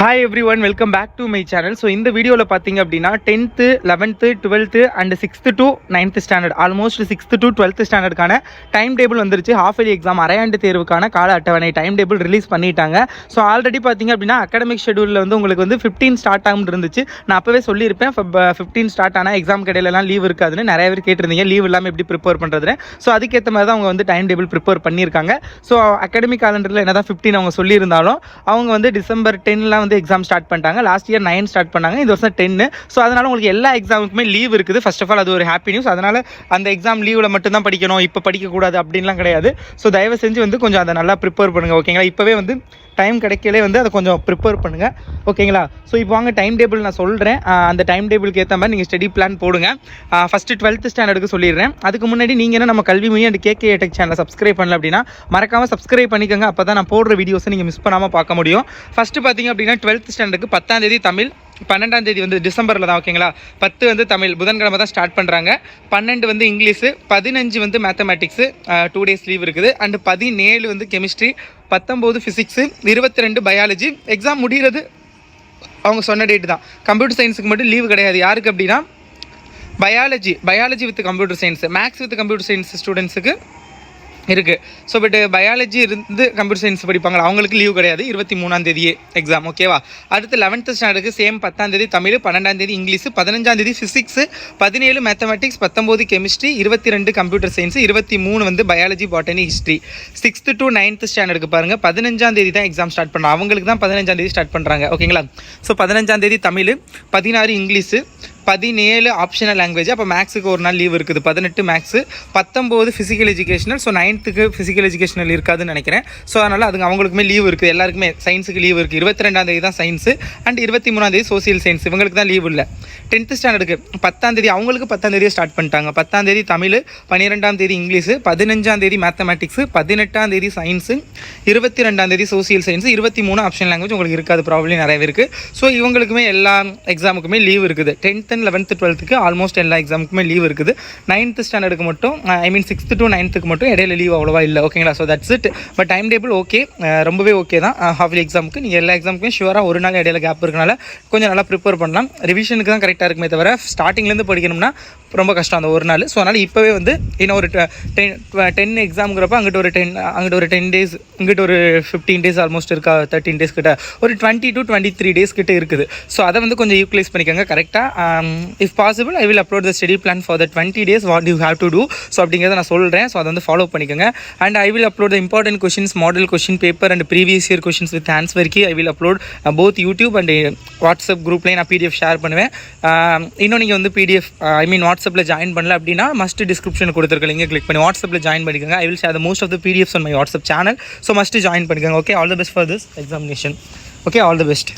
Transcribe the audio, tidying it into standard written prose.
Hi everyone, welcome back to my channel. So இந்த வீடியோவில் பார்த்தீங்க அப்படின்னா 10th 11th 12th and 6th to 9th standard, almost 6th to 12th ஸ்டாண்டர்டுக்கான time table வந்துருச்சு. Half yearly exam அரையாண்டு தேர்வுக்கான கால அட்டவணை டைம் டேபிள் ரிலீஸ் பண்ணிட்டாங்க. ஸோ ஆல்ரெடி பார்த்தீங்க அப்படின்னா அகாடமிக் ஷெடியூலில் வந்து உங்களுக்கு வந்து 15 ஸ்டார்ட் ஆகும் இருந்துச்சு. நான் அப்போவே சொல்லியிருப்பேன் 15 ஸ்டார்ட் ஆனால் எக்ஸாம் கடையிலலாம் லீவ் இருக்காதுன்னு. நிறைய பேர் கேட்டிருந்தீங்க லீவ் இல்லாமல் எப்படி ப்ரிப்பேர் பண்ணுறதுன்னு. ஸோ அதுக்கேற்ற மாதிரி தான் அவங்க வந்து டைம் டேபிள் ப்ரிப்பேர் பண்ணியிருக்காங்க. ஸோ அகாடமிக் காலண்டரில் என்ன தான் 15 அவங்க சொல்லியிருந்தாலும் அவங்க வந்து டிசம்பர் 10 வந்து எக்ஸாம் ஸ்டார்ட் பண்ணிட்டாங்க. லாஸ்ட் இயர் 9 ஸ்டார்ட் பண்ணாங்க, இந்த வருஷம் 10. ஸோ அதனால உங்களுக்கு எல்லா எக்ஸாமுக்குமே லீவ் இருக்குது. ஃபர்ஸ்ட் ஆஃப் ஆல் அது ஒரு ஹாப்பி நியூஸ். அதனால அந்த எக்ஸாம் லீவில் மட்டும்தான் படிக்கணும், இப்போ படிக்கக்கூடாது அப்படின்லாம் கிடையாது. ஸோ தயவு செஞ்சு வந்து கொஞ்சம் அதை நல்லா ப்ரிப்பேர் பண்ணுங்கள், ஓகேங்களா? இப்போவே வந்து டைம் கிடைக்கலே வந்து அதை கொஞ்சம் ப்ரிப்பேர் பண்ணுங்கள், ஓகேங்களா? ஸோ இப்போ வாங்க டைம் டேபிள் நான் சொல்கிறேன். அந்த டைம் டேபிளுக்கு ஏற்ற மாதிரி நீங்கள் ஸ்டடி பிளான் போடுங்க. ஃபஸ்ட்டு 12th ஸ்டாண்டர்டுக்கு சொல்லிடுறேன். அதுக்கு முன்னாடி நீங்கள் என்ன நம்ம கல்வி மையம் அண்ட் கேகே டெக் சேனலை சப்ஸ்கிரைப் பண்ணல அப்படின்னா மறக்காமல் சப்ஸ்கிரைப் பண்ணிக்கோங்க. அப்போ தான் நான் போடுற வீடியோஸை நீங்கள் மிஸ் பண்ணாமல் பார்க்க முடியும். ஃபஸ்ட்டு பார்த்தீங்க அப்படின்னா 12th ஸ்டாண்டர்டுக்கு 10ஆம் தேதி தமிழ், 12ஆம் தேதி வந்து டிசம்பரில் தான், ஓகேங்களா? 10 வந்து தமிழ், புதன்கிழமை தான் ஸ்டார்ட் பண்ணுறாங்க. 12 வந்து இங்கிலீஷு, 15 வந்து மேத்தமேட்டிக்ஸு, 2 days லீவ் இருக்குது. அண்டு 17 வந்து கெமிஸ்ட்ரி, 19 ஃபிசிக்ஸு, 22 பயாலஜி. எக்ஸாம் முடிகிறது அவங்க சொன்ன டேட்டு தான். கம்ப்யூட்டர் சயின்ஸுக்கு மட்டும் லீவு கிடையாது. யாருக்கு அப்படின்னா biology with computer science, maths with computer science ஸ்டூடெண்ட்ஸுக்கு இருக்குது. ஸோ பட் பயாலஜி இருந்து கம்ப்யூட்டர் சயின்ஸ் படிப்பாங்களா, அவங்களுக்கு லீவ் கிடையாது. 23ஆம் தேதியே எக்ஸாம், ஓகேவா? அடுத்து 11th ஸ்டாண்டர்டுக்கு சேம் 10ஆம் தேதி தமிழ், 12ஆம் தேதி இங்கிலீஷு, 15ஆம் தேதி physics, 17 mathematics, 19 chemistry, 22 computer science, 23 வந்து biology, botany, history. 6th to 9th ஸ்டாண்டர்டுக்கு பாருங்கள் 15ஆம் தேதி தான் எக்ஸாம் ஸ்டார்ட் பண்ணுறாங்க. அவங்களுக்கு தான் 15ஆம் தேதி ஸ்டார்ட் பண்ணுறாங்க, ஓகேங்களா? ஸோ 15ஆம் தேதி தமிழ், 16 இங்கிலீஷு, 17 ஆப்ஷனல் லாங்குவேஜ். அப்போ மேக்ஸுக்கு ஒரு நாள் லீவ் இருக்குது, 18 maths, 19 physical educational. So 9th physical educational இருக்காதுன்னு நினைக்கிறேன். ஸோ அதனால் அதுங்க அவங்களுக்குமே லீவ் இருக்குது. எல்லாருக்குமே சயின்ஸுக்கு லீவ் இருக்குது. 22ஆம் தேதி தான் சயின்ஸு அண்ட் 23ஆம் தேதி சோசியல் சயின்ஸ். இவங்களுக்கு தான் லீவ் இல்லை. 10th ஸ்டாண்டர்டுக்கு 10ஆம் தேதி அவங்களுக்கு 10ஆம் தேதியை ஸ்டார்ட் பண்ணிட்டாங்க. 10ஆம் தேதி தமிழ், 12ஆம் தேதி இங்கிலீஷு, 15ஆம் தேதி மேத்தமெட்டிக்ஸு, 18ஆம் தேதி சயின்ஸு, 22ஆம் தேதி சோசியல் சயின்ஸு, 23 ஆப்ஷனல் லாங்குவேஜ் உங்களுக்கு இருக்காது, ப்ராப்ளம் நிறைய இருக்குது. ஸோ இவங்களுக்குமே எல்லா எக்ஸாமுக்குமே லீவ் இருக்குது. 10th 11th 12th ஆல்மோஸ்ட் எல்லா எக்ஸாமுக்குமே லீவ் இருக்குது. 9th ஸ்டாண்டர்டுக்கு மட்டும், ஐ மீன் 6th to 9th மட்டும் இடையில லீவ் அவ்வளோவா இல்லை, ஓகேங்களா? So that's it. But time table okay, ரொம்பவே ஓகே தான். ஹாஃப்லி எக்ஸாமுக்கு நீங்கள் எல்லா எக்ஸாமுக்கும் ஷுவராக ஒரு நாள் இடையில கேப் இருக்கனால கொஞ்சம் நல்லா ப்ரிப்பேர் பண்ணலாம். ரிவிஷனுக்கு தான் கரெக்டாக இருக்குமே தவிர ஸ்டார்டிங்லேருந்து படிக்கணும்னா ரொம்ப கஷ்டம் அந்த ஒரு நாள். ஸோ அதனால் இப்போவே வந்து இன்னும் ஒரு 10 எக்ஸாமுங்கிறப்ப அங்கிட்ட ஒரு 10 days, இங்கிட்ட ஒரு 15 days ஆல்மோஸ்ட் இருக்கா, 13 days கிட்ட, ஒரு 20 to 23 days கிட்ட இருக்குது. ஸோ அதை வந்து கொஞ்சம் யூட்டிலைஸ் பண்ணிக்கோங்க கரெக்டாக. If possible I will upload the study plan for the 20 days what you have to do. So அப்படிங்கிறத நான் சொல்கிறேன். ஸோ அதை வந்து ஃபாலோ பண்ணிக்கோங்க. And I will upload the important questions, model question paper and previous year questions with answer key. I will upload both YouTube and வாட்ஸ்அப் குரூப்லேயே நான் PDF share பண்ணுவேன். இன்னும் நீங்கள் வந்து PDF ஐ மீன் வாட்ஸ்அப்பில் ஜாயின் பண்ணல அப்படின்னா மஸ்ட் டிஸ்கிரிப்ஷன் கொடுத்துருக்க லிங்கை கிளிக் பண்ணி வாட்ஸ்அப்பில் ஜாயின் பண்ணிக்கோங்க. I will share the most of the PDFs on my WhatsApp channel. So must join பண்ணிக்கோங்க. Okay, all the best for this examination. Okay, all the best.